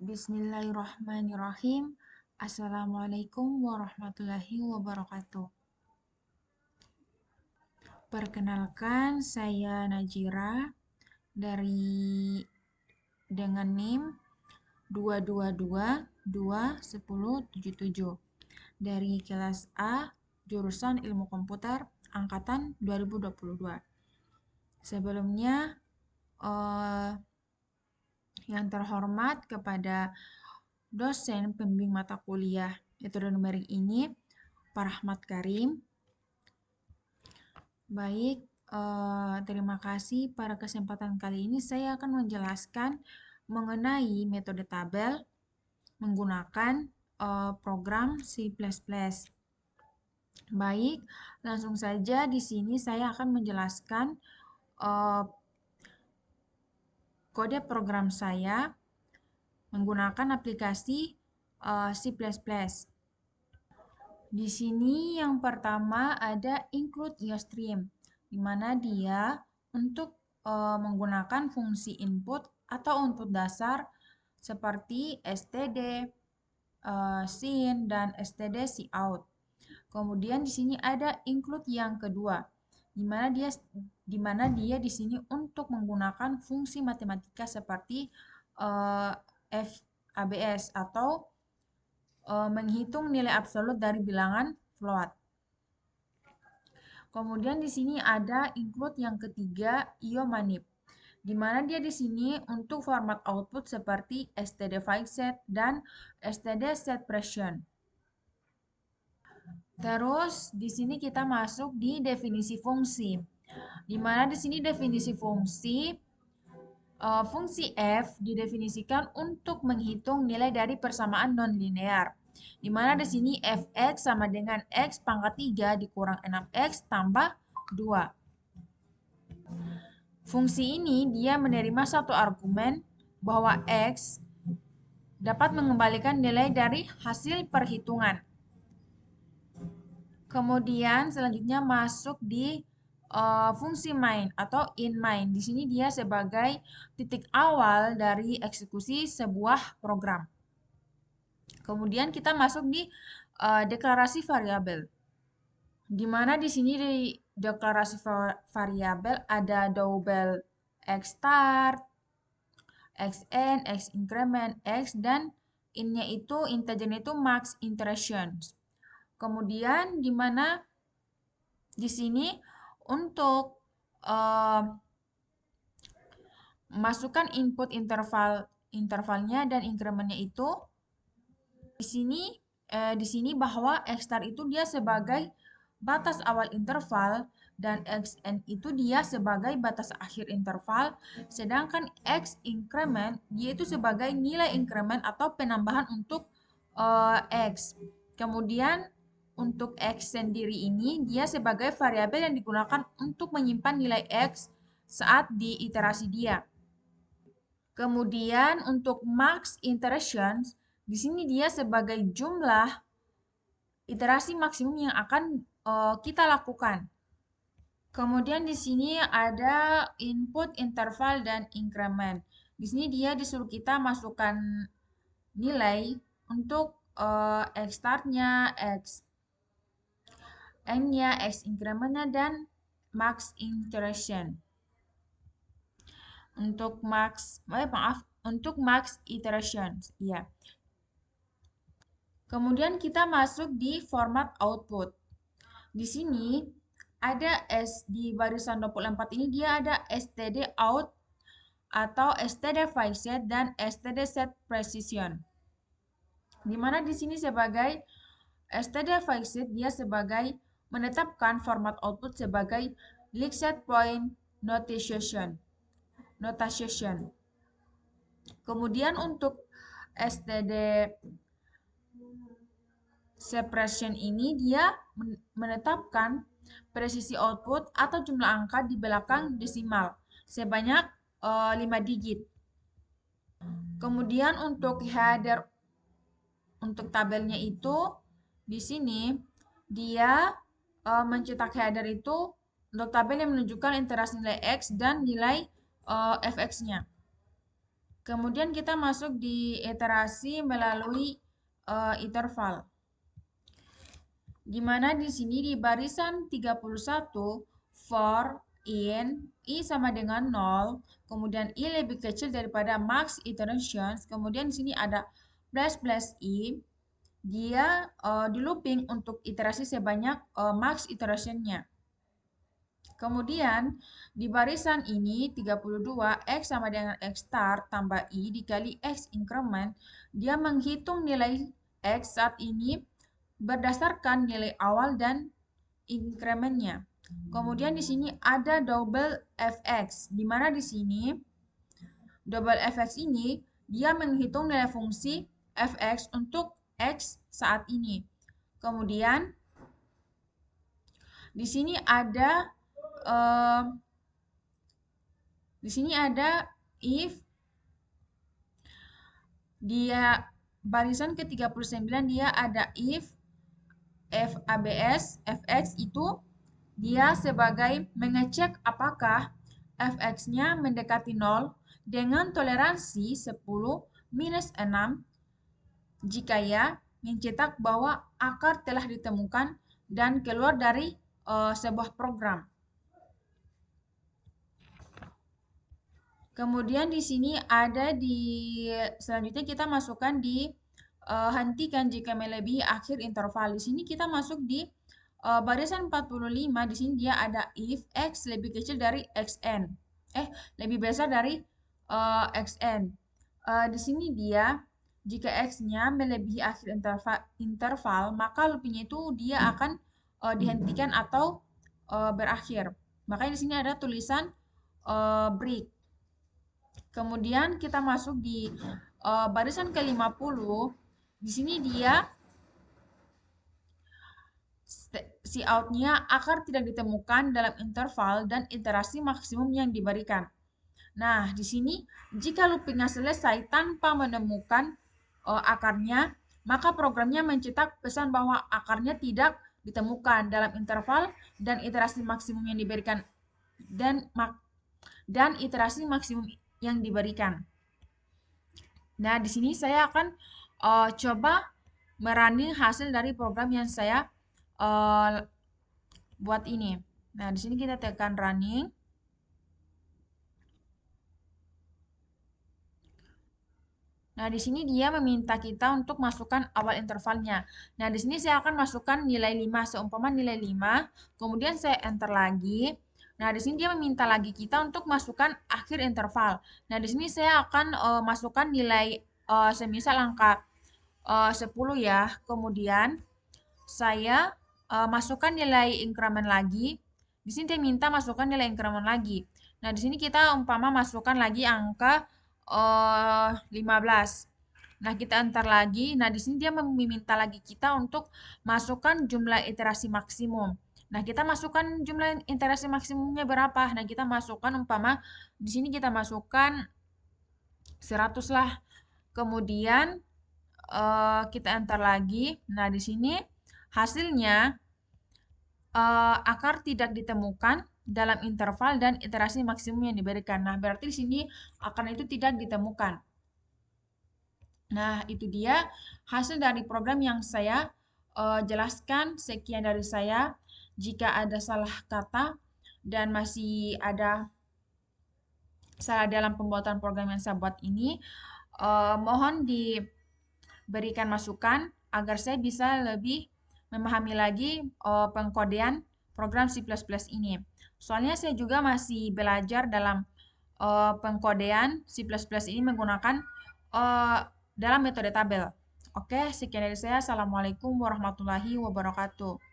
Bismillahirrahmanirrahim. Assalamualaikum warahmatullahi wabarakatuh. Perkenalkan, saya Najira dengan NIM 222210077 dari kelas A jurusan Ilmu Komputer angkatan 2022. Sebelumnya, yang terhormat kepada dosen pembimbing mata kuliah metode numerik ini, Pak Rahmat Karim. Baik, terima kasih. Pada kesempatan kali ini saya akan menjelaskan mengenai metode tabel menggunakan program C++. Baik, langsung saja di sini saya akan menjelaskan kode program saya menggunakan aplikasi C++. Di sini yang pertama ada include UStream, di mana dia untuk menggunakan fungsi input atau output dasar seperti std, sin, dan std cout. Kemudian di sini ada include yang kedua, di mana dia di sini untuk menggunakan fungsi matematika seperti FABS atau menghitung nilai absolut dari bilangan float. Kemudian di sini ada include yang ketiga, iomanip, di mana dia di sini untuk format output seperti std fixed dan std setPression. Terus di sini kita masuk di definisi fungsi, di mana di sini definisi fungsi f didefinisikan untuk menghitung nilai dari persamaan nonlinear, di mana di sini fx sama dengan x pangkat 3 dikurang 6x tambah 2. Fungsi ini dia menerima satu argumen bahwa x dapat mengembalikan nilai dari hasil perhitungan. Kemudian selanjutnya masuk di fungsi main atau in main. Di sini dia sebagai titik awal dari eksekusi sebuah program. Kemudian kita masuk di deklarasi variabel, di mana di sini di deklarasi variabel ada double x start, xn, x increment, x, dan innya itu integernya itu max iterations. Kemudian di mana di sini untuk masukkan input intervalnya dan incrementnya itu di sini bahwa x star itu dia sebagai batas awal interval dan xn itu dia sebagai batas akhir interval, sedangkan x increment dia itu sebagai nilai increment atau penambahan untuk x. Kemudian untuk x sendiri ini dia sebagai variabel yang digunakan untuk menyimpan nilai x saat di iterasi dia. Kemudian untuk max iterations, di sini dia sebagai jumlah iterasi maksimum yang akan kita lakukan. Kemudian di sini ada input, interval, dan increment. Di sini dia disuruh kita masukkan nilai untuk x startnya, x n-nya, x incrementnya, dan max iteration. Untuk max iteration, ya. Kemudian kita masuk di format output. Di sini ada di barisan 24 ini dia ada std out atau std fixed dan std set precision. Di mana di sini sebagai std fixed dia sebagai menetapkan format output sebagai fixed point notation. Kemudian untuk std sePression ini dia menetapkan presisi output atau jumlah angka di belakang desimal sebanyak 5 digit. Kemudian untuk header untuk tabelnya itu di sini dia mencetak header itu untuk tabel yang menunjukkan iterasi nilai x dan nilai fx-nya. Kemudian kita masuk di iterasi melalui interval. Di mana di sini di barisan 31 for in i sama dengan 0, kemudian i lebih kecil daripada max iterations, kemudian di sini ada plus i, dia di looping untuk iterasi sebanyak max iterationnya. Kemudian di barisan ini 32 x sama dengan x start tambah i dikali x increment, dia menghitung nilai x saat ini berdasarkan nilai awal dan incrementnya. Kemudian di sini ada double fx, di mana di sini double fx ini dia menghitung nilai fungsi fx untuk x saat ini. Kemudian di sini ada if dia barisan ke-39 dia ada if FABS, fx itu dia sebagai mengecek apakah fx-nya mendekati 0 dengan toleransi 10 minus 6 jika ya mencetak bahwa akar telah ditemukan dan keluar dari sebuah program. Kemudian di sini ada selanjutnya kita masukkan di hentikan jika melebihi akhir interval. Di sini kita masuk di barisan 45, di sini dia ada if x lebih kecil dari xn. Lebih besar dari xn. Di sini dia jika x-nya melebihi akhir interval, maka loopingnya itu dia akan dihentikan atau berakhir. Makanya di sini ada tulisan break. Kemudian kita masuk di barisan ke-50. Di sini dia si out-nya akar tidak ditemukan dalam interval dan iterasi maksimum yang diberikan. Nah, di sini jika loopingnya selesai tanpa menemukan akarnya, maka programnya mencetak pesan bahwa akarnya tidak ditemukan dalam interval dan iterasi maksimum yang diberikan dan iterasi maksimum yang diberikan. Nah, di sini saya akan coba merunning hasil dari program yang saya buat ini. Nah, di sini kita tekan running. Nah, di sini dia meminta kita untuk masukkan awal intervalnya. Nah, di sini saya akan masukkan nilai 5, seumpama nilai 5, kemudian saya enter lagi. Nah, di sini dia meminta lagi kita untuk masukkan akhir interval. Nah, di sini saya akan masukkan nilai semisal angka 10 ya. Kemudian saya masukkan nilai increment lagi. Di sini dia minta masukkan nilai increment lagi. Nah, di sini kita umpama masukkan lagi angka 15. Nah, kita enter lagi. Nah, di sini dia meminta lagi kita untuk masukkan jumlah iterasi maksimum. Nah, kita masukkan jumlah iterasi maksimumnya berapa? Nah, kita masukkan umpama di sini kita masukkan 100 lah. Kemudian kita enter lagi. Nah, di sini hasilnya akar tidak ditemukan dalam interval dan iterasi maksimum yang diberikan. Nah, berarti di sini akar itu tidak ditemukan. Nah, itu dia hasil dari program yang saya jelaskan. Sekian dari saya. Jika ada salah kata dan masih ada salah dalam pembuatan program yang saya buat ini, mohon diberikan masukan agar saya bisa lebih memahami lagi pengkodean program C++ ini. Soalnya saya juga masih belajar dalam pengkodean C++ ini menggunakan dalam metode tabel. Oke, sekian dari saya. Assalamualaikum warahmatullahi wabarakatuh.